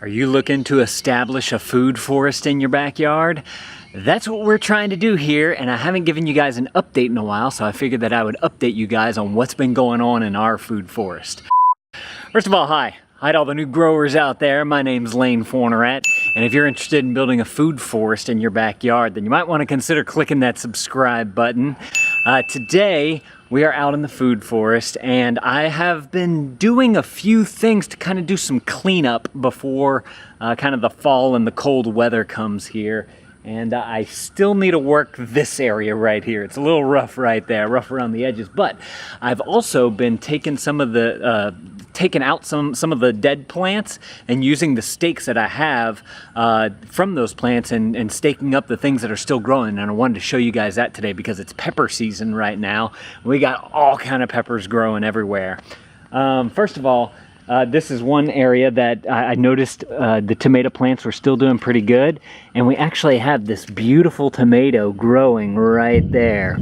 Are you looking to establish a food forest in your backyard? That's what we're trying to do here, and I haven't given you guys an update in a while, so I figured that I would update you guys on what's been going on in our food forest. First of all, hi. Hi to all the new growers out there. My name's Lane Fornerat, and if you're interested in building a food forest in your backyard, then you might want to consider clicking that subscribe button. Today, we are out in the food forest, and I have been doing a few things to kind of do some cleanup before kind of the fall and the cold weather comes here. And I still need to work this area right here. It's a little rough right there, rough around the edges. But I've also been taking some of the, taking out some of the dead plants and using the stakes that I have from those plants and staking up the things that are still growing. And I wanted to show you guys that today because it's pepper season right now. We got all kind of peppers growing everywhere. First of all, this is one area that I noticed the tomato plants were still doing pretty good, and we actually have this beautiful tomato growing right there.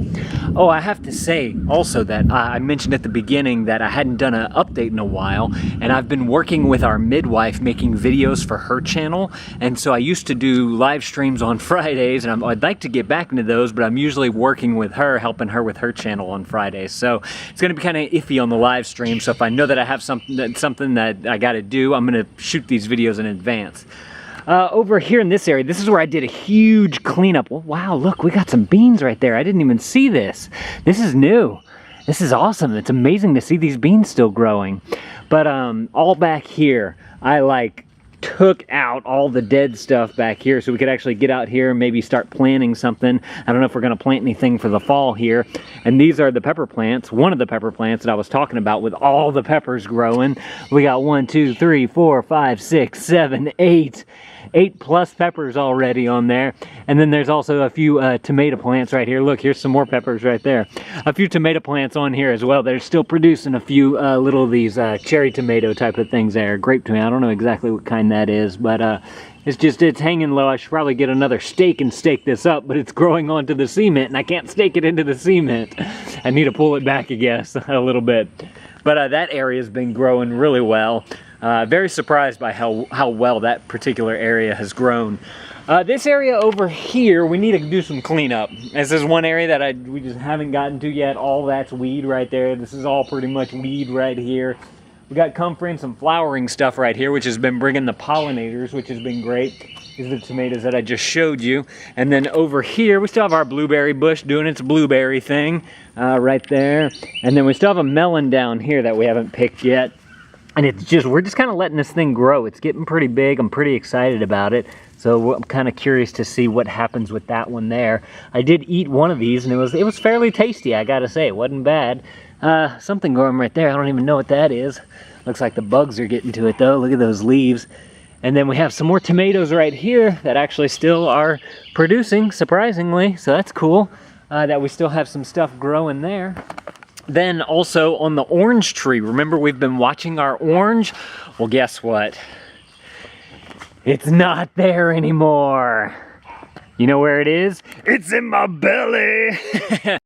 Oh, I have to say also that I mentioned at the beginning that I hadn't done an update in a while, and I've been working with our midwife making videos for her channel, and so I used to do live streams on Fridays, and I'd like to get back into those, but I'm usually working with her, helping her with her channel on Fridays, so it's going to be kind of iffy on the live stream. So if I know that I have something that I got to do, I'm going to shoot these videos in advance. Over here in this area, this is where I did a huge cleanup. Oh, wow, look, we got some beans right there. I didn't even see this. This is new. This is awesome. It's amazing to see these beans still growing. But all back here, I took out all the dead stuff back here so we could actually get out here and maybe start planting something. I don't know if we're going to plant anything for the fall here. And these are the pepper plants, one of the pepper plants that I was talking about with all the peppers growing. We got 1, 2, 3, 4, 5, 6, 7, 8 plus peppers already on there. And then there's also a few tomato plants right here. Look, here's some more peppers right there. A few tomato plants on here as well. They're still producing a few little of these cherry tomato type of things there. Grape tomato, I don't know exactly what kind that is, but it's hanging low. I should probably get another stake and stake this up, but it's growing onto the cement and I can't stake it into the cement. I need to pull it back, I guess, a little bit. But that area's been growing really well. Very surprised by how well that particular area has grown. This area over here, we need to do some cleanup. This is one area that we just haven't gotten to yet. All that's weed right there. This is all pretty much weed right here. We got comfrey and some flowering stuff right here, which has been bringing the pollinators, which has been great. These are the tomatoes that I just showed you. And then over here, we still have our blueberry bush doing its blueberry thing right there. And then we still have a melon down here that we haven't picked yet. And we're just kind of letting this thing grow. It's getting pretty big. I'm pretty excited about it. So I'm kind of curious to see what happens with that one there. I did eat one of these and it was fairly tasty, I gotta say. It wasn't bad. Something growing right there. I don't even know what that is. Looks like the bugs are getting to it though. Look at those leaves. And then we have some more tomatoes right here that actually still are producing, surprisingly. So that's cool that we still have some stuff growing there. Then also on the orange tree, remember we've been watching our orange? Well, guess what? It's not there anymore. You know where it is? It's in my belly.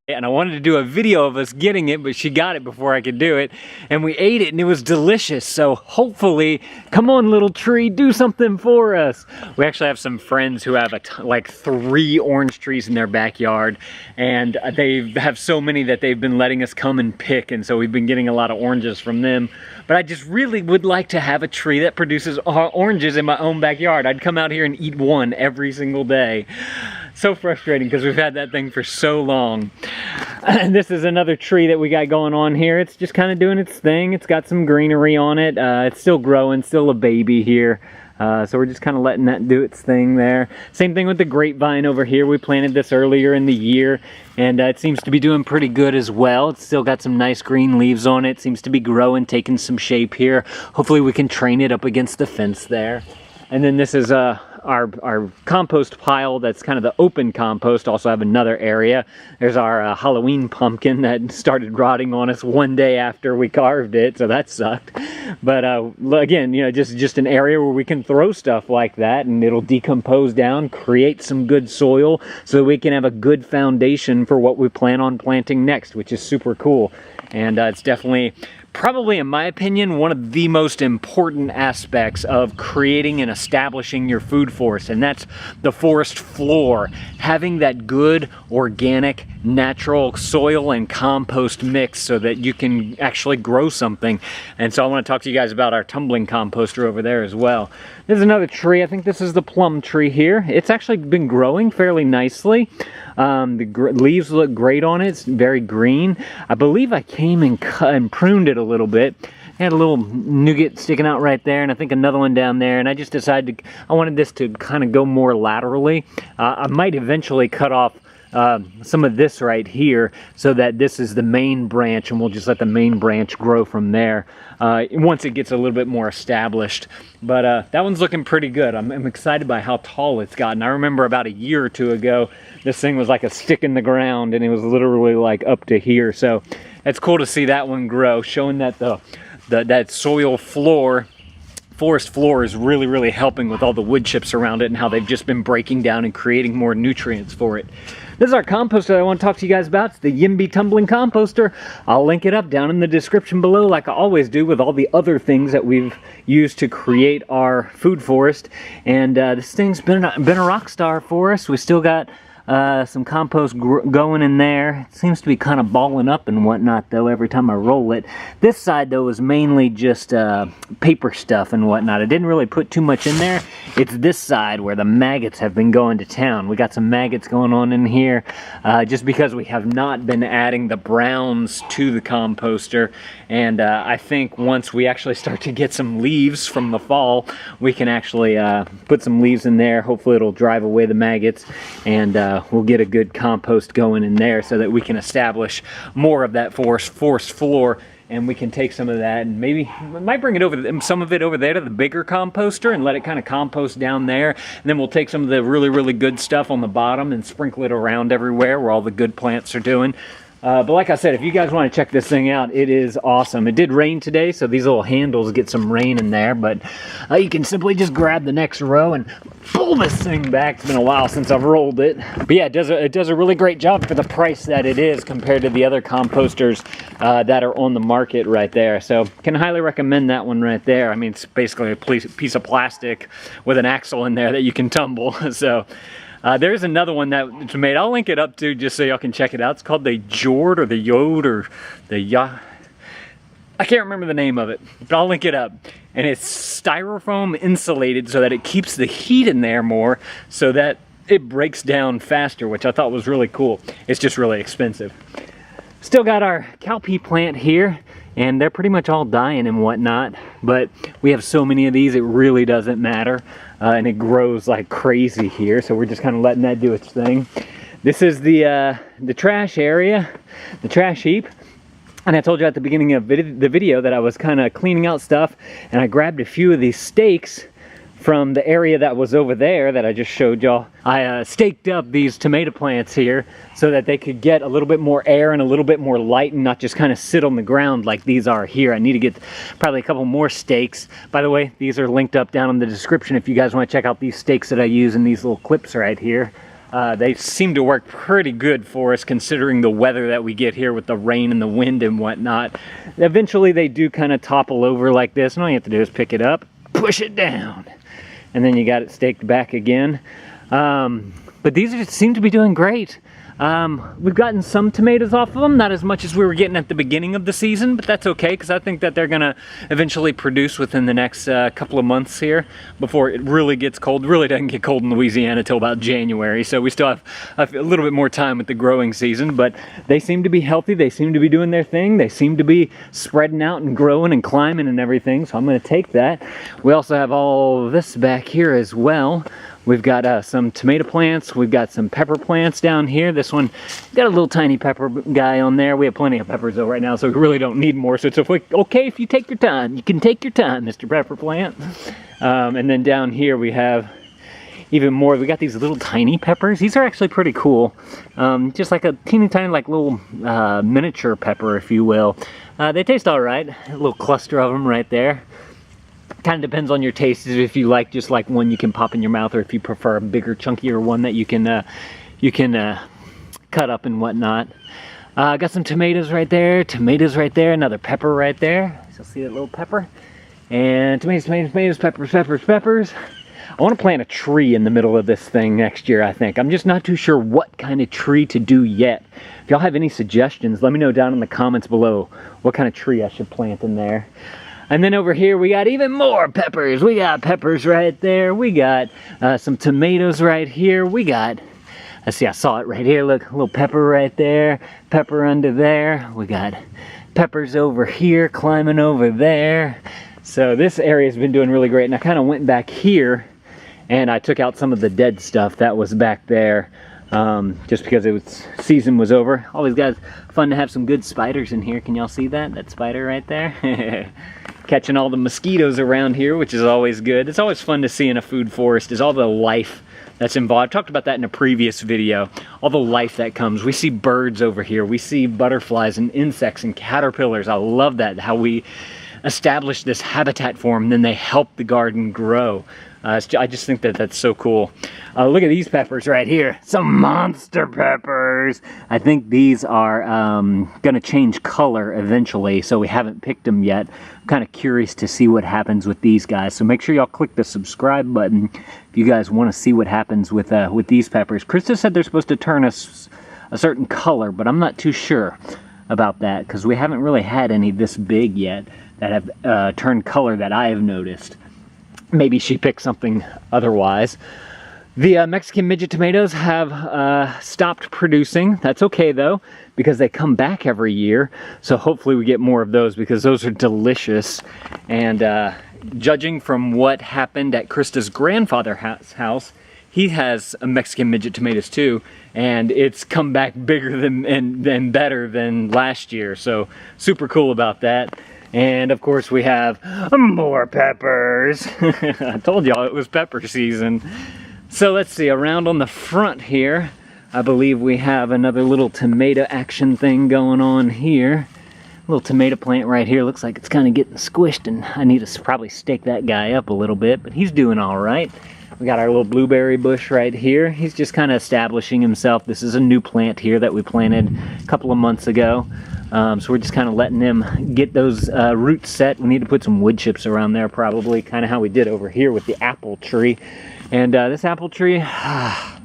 And I wanted to do a video of us getting it, but she got it before I could do it. And we ate it and it was delicious. So hopefully, come on little tree, do something for us. We actually have some friends who have like 3 orange trees in their backyard. And they have so many that they've been letting us come and pick. And so we've been getting a lot of oranges from them. But I just really would like to have a tree that produces oranges in my own backyard. I'd come out here and eat one every single day. So frustrating because we've had that thing for so long. And this is another tree that we got going on here. It's just kind of doing its thing. It's got some greenery on it. It's still growing, still a baby here. So we're just kind of letting that do its thing there. Same thing with the grapevine over here. We planted this earlier in the year and it seems to be doing pretty good as well. It's still got some nice green leaves on it. Seems to be growing, taking some shape here. Hopefully we can train it up against the fence there. And then this is our compost pile that's kind of the open compost. Also have another area. There's our Halloween pumpkin that started rotting on us one day after we carved it, so that sucked. But again, you know, just an area where we can throw stuff like that and it'll decompose down, create some good soil so that we can have a good foundation for what we plan on planting next, which is super cool. And it's definitely probably, in my opinion, one of the most important aspects of creating and establishing your food forest, and that's the forest floor. Having that good, organic, natural soil and compost mix so that you can actually grow something. And so I want to talk to you guys about our tumbling composter over there as well. There's another tree. I think this is the plum tree here. It's actually been growing fairly nicely. The leaves look great on it. It's very green. I believe I came and cut and pruned it a little bit. I had a little nougat sticking out right there, and I think another one down there, and I just decided I wanted this to kind of go more laterally. I might eventually cut off some of this right here so that this is the main branch, and we'll just let the main branch grow from there once it gets a little bit more established. But that one's looking pretty good. I'm excited by how tall it's gotten. I remember about a year or two ago, this thing was like a stick in the ground, and it was literally like up to here. So it's cool to see that one grow, showing that that soil floor, forest floor, is really helping with all the wood chips around it and how they've just been breaking down and creating more nutrients for it. This is our composter that I want to talk to you guys about. It's the Yimby Tumbling Composter. I'll link it up down in the description below, like I always do with all the other things that we've used to create our food forest. And this thing's been a rock star for us. We still got some compost going in there. It seems to be kind of balling up and whatnot though every time I roll it. This side though is mainly just paper stuff and whatnot. I didn't really put too much in there. It's this side where the maggots have been going to town. We got some maggots going on in here just because we have not been adding the browns to the composter. And I think once we actually start to get some leaves from the fall, we can actually put some leaves in there. Hopefully it'll drive away the maggots, and we'll get a good compost going in there so that we can establish more of that forest floor, and we can take some of that and maybe might bring it over, some of it over there to the bigger composter and let it kind of compost down there. And then we'll take some of the really good stuff on the bottom and sprinkle it around everywhere where all the good plants are doing. But like I said, if you guys want to check this thing out, it is awesome. It did rain today, so these little handles get some rain in there, but you can simply just grab the next row and pull this thing back. It's been a while since I've rolled it. But yeah, it does a really great job for the price that it is compared to the other composters that are on the market right there. So can highly recommend that one right there. I mean, it's basically a piece of plastic with an axle in there that you can tumble. So there's another one that's made. I'll link it up too, just so y'all can check it out. It's called the Jord or the Yod or the I can't remember the name of it, but I'll link it up. And it's styrofoam insulated so that it keeps the heat in there more, so that it breaks down faster, which I thought was really cool. It's just really expensive. Still got our cowpea plant here, and they're pretty much all dying and whatnot, but we have so many of these, it really doesn't matter. And it grows like crazy here, so we're just kind of letting that do its thing. This is the trash area, the trash heap. And I told you at the beginning of the video that I was kind of cleaning out stuff, and I grabbed a few of these stakes from the area that was over there that I just showed y'all. I staked up these tomato plants here so that they could get a little bit more air and a little bit more light and not just kind of sit on the ground like these are here. I need to get probably a couple more stakes. By the way, these are linked up down in the description if you guys want to check out these stakes that I use in these little clips right here. They seem to work pretty good for us considering the weather that we get here with the rain and the wind and whatnot. Eventually they do kind of topple over like this, and all you have to do is pick it up, push it down, and then you got it staked back again. But these seem to be doing great. We've gotten some tomatoes off of them, not as much as we were getting at the beginning of the season, but that's okay because I think that they're gonna eventually produce within the next couple of months here before it really gets cold. It really doesn't get cold in Louisiana till about January, so we still have a little bit more time with the growing season, but they seem to be healthy. They seem to be doing their thing. They seem to be spreading out and growing and climbing and everything, so I'm gonna take that. We also have all of this back here as well. We've got some tomato plants. We've got some pepper plants down here. This one got a little tiny pepper guy on there. We have plenty of peppers though right now, so we really don't need more. So it's okay if you take your time. You can take your time, Mr. Pepper Plant. And then down here we have even more. We got these little tiny peppers. These are actually pretty cool. Just like a teeny tiny, like little miniature pepper, if you will. They taste all right. A little cluster of them right there. Kind of depends on your taste, if you like just like one you can pop in your mouth, or if you prefer a bigger, chunkier one that you can cut up and whatnot. Got some tomatoes right there, another pepper right there. So see that little pepper? And tomatoes, peppers. I want to plant a tree in the middle of this thing next year, I think. I'm just not too sure what kind of tree to do yet. If y'all have any suggestions, let me know down in the comments below what kind of tree I should plant in there. And then over here, we got even more peppers. We got peppers right there. We got some tomatoes right here. We got, let's see, I saw it right here. Look, a little pepper right there, pepper under there. We got peppers over here, climbing over there. So this area has been doing really great. And I kind of went back here and I took out some of the dead stuff that was back there just because season was over. Always guys, fun to have some good spiders in here. Can y'all see that? That spider right there? Catching all the mosquitoes around here, which is always good. It's always fun to see in a food forest is all the life that's involved. I've talked about that in a previous video. All the life that comes. We see birds over here. We see butterflies and insects and caterpillars. I love that, how we establish this habitat for them, then they help the garden grow. I just think that that's so cool. Look at these peppers right here. Some monster peppers. I think these are gonna change color eventually, so we haven't picked them yet. I'm kind of curious to see what happens with these guys. So make sure y'all click the subscribe button if you guys want to see what happens with these peppers. KRISTA said they're supposed to turn a certain color, but I'm not too sure about that because we haven't really had any this big yet that have turned color that I have noticed. Maybe she picked something otherwise. The Mexican midget tomatoes have stopped producing. That's okay though, because they come back every year. So hopefully we get more of those because those are delicious. And judging from what happened at KRISTA's grandfather's house, he has a Mexican midget tomatoes too, and it's come back bigger than better than last year. So super cool about that. And of course we have more peppers. I told y'all it was pepper season. So let's see, around on the front here, I believe we have another little tomato action thing going on here. A little tomato plant right here. Looks like it's kind of getting squished and I need to probably stake that guy up a little bit, but he's doing all right. We got our little blueberry bush right here. He's just kind of establishing himself. This is a new plant here that we planted a couple of months ago. So we're just kind of letting him get those roots set. We need to put some wood chips around there probably, kind of how we did over here with the apple tree. And this apple tree, I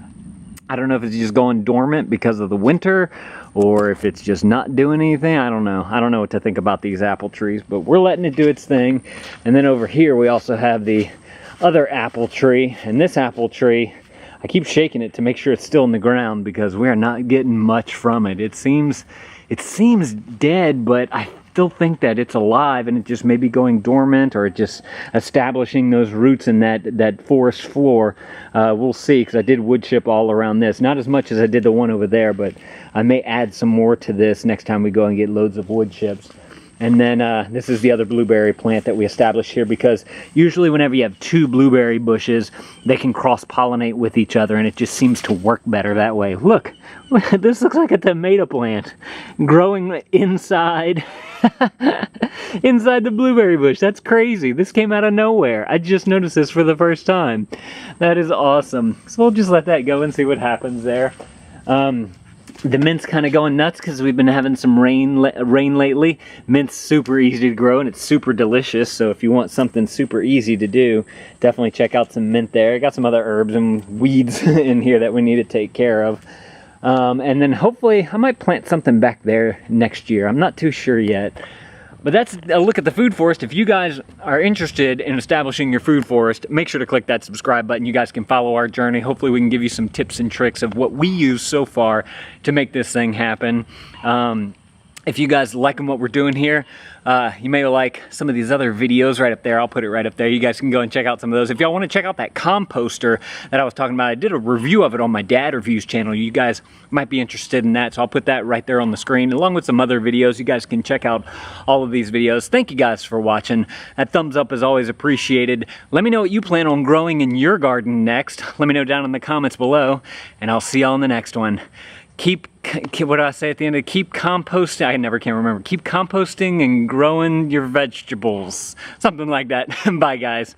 don't know if it's just going dormant because of the winter or if it's just not doing anything. I don't know. I don't know what to think about these apple trees, but we're letting it do its thing. And then over here we also have the other apple tree, and this apple tree, I keep shaking it to make sure it's still in the ground because we are not getting much from it. It seems dead, but I still think that it's alive and it just may be going dormant or just establishing those roots in that forest floor. We'll see, because I did wood chip all around this. Not as much as I did the one over there, but I may add some more to this next time we go and get loads of wood chips. And then this is the other blueberry plant that we established here, because usually whenever you have two blueberry bushes, they can cross-pollinate with each other, and it just seems to work better that way. Look, this looks like a tomato plant growing inside inside the blueberry bush. That's crazy. This came out of nowhere. I just noticed this for the first time. That is awesome. So we'll just let that go and see what happens there. The mint's kind of going nuts because we've been having some rain lately. Mint's super easy to grow and it's super delicious. So if you want something super easy to do, definitely check out some mint there. I got some other herbs and weeds in here that we need to take care of. And then hopefully I might plant something back there next year. I'm not too sure yet. But that's a look at the food forest. If you guys are interested in establishing your food forest, make sure to click that subscribe button. You guys can follow our journey. Hopefully we can give you some tips and tricks of what we use so far to make this thing happen. If you guys liking what we're doing here, you may like some of these other videos right up there. I'll put it right up there. You guys can go and check out some of those. If y'all want to check out that composter that I was talking about, I did a review of it on my Dad Reviews channel. You guys might be interested in that, so I'll put that right there on the screen, along with some other videos. You guys can check out all of these videos. Thank you guys for watching. That thumbs up is always appreciated. Let me know what you plan on growing in your garden next. Let me know down in the comments below, and I'll see y'all in the next one. What do I say at the end? Keep composting. I never can remember. Keep composting and growing your vegetables. Something like that. Bye, guys.